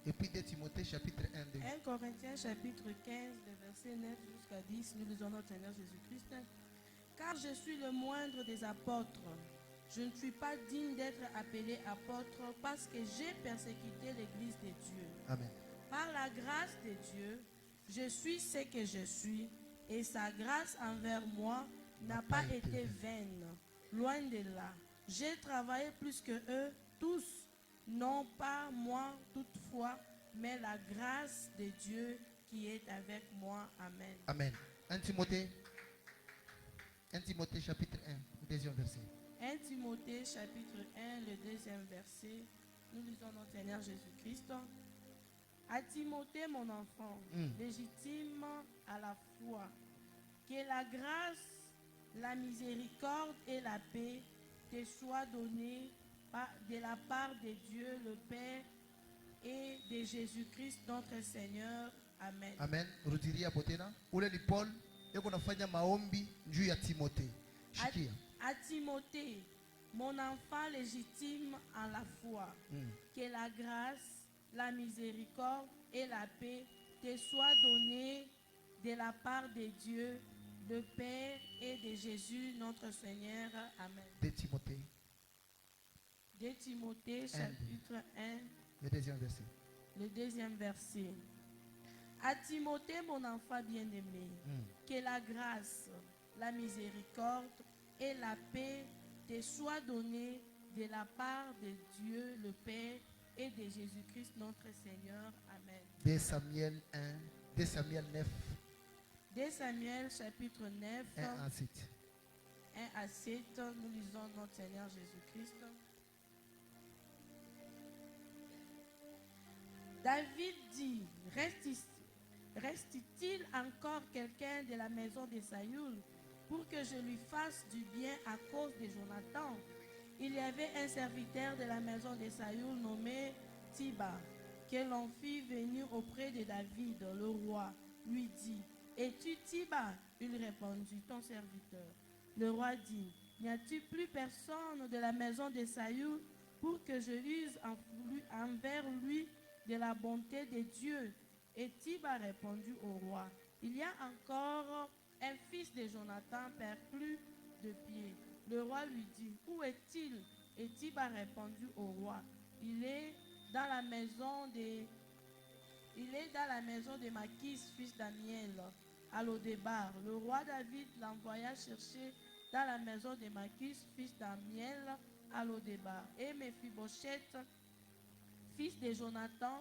Et puis 2 Timothée chapitre 1, 2. 1 Corinthiens chapitre 15, le verset 9 jusqu'à 10, nous lisons notre Seigneur Jésus-Christ. Car je suis le moindre des apôtres. Je ne suis pas digne d'être appelé apôtre parce que j'ai persécuté l'Église de Dieu. Amen. Par la grâce de Dieu, je suis ce que je suis et sa grâce envers moi n'a pas été vaine. Loin de là. J'ai travaillé plus que eux tous, non pas moi toutefois, mais la grâce de Dieu qui est avec moi. Amen. Amen. 1 Timothée chapitre 1, deuxième verset. 1 Timothée chapitre 1, le deuxième verset. Nous lisons notre Seigneur Jésus-Christ. À Timothée, mon enfant, légitime à la foi, que la grâce, la miséricorde et la paix te soient données de la part de Dieu le Père et de Jésus-Christ notre Seigneur. Amen. Amen. Rudiria potena. Ule ni Paul yuko nafanya maombi juu ya Timothée. Shikia. À Timothée, mon enfant légitime en la foi, que la grâce, la miséricorde et la paix te soient données de la part de Dieu, le Père et de Jésus notre Seigneur. Amen. 2 Timothée, 2 Timothée chapitre 1, le deuxième verset. le deuxième verset. À Timothée, mon enfant bien-aimé, que la grâce, la miséricorde et la paix te soient données de la part de Dieu le Père et de Jésus-Christ notre Seigneur. Amen. 2 Samuel 1, 2 Samuel 9, 2 Samuel chapitre 9, 1 à 7. 1 à 7, nous lisons notre Seigneur Jésus-Christ. David dit, reste-t-il encore quelqu'un de la maison de Saül pour que je lui fasse du bien à cause de Jonathan? Il y avait un serviteur de la maison de Saül nommé Tiba, que l'on fit venir auprès de David, le roi, lui dit, es-tu Tiba? Il répondit, ton serviteur. Le roi dit, n'y a-t-il plus personne de la maison de Saül pour que je use envers lui de la bonté de Dieu? Et Tiba répondit au roi, il y a encore un fils de Jonathan perclus de pied. Le roi lui dit, où est-il? Et Tiba répondit au roi, il est dans la maison de Machis, fils d'Amiel, à Lodébar. Le roi David l'envoya chercher dans la maison de Machis, fils d'Amiel, à Lodébar. Et Méphibosheth, fils de Jonathan,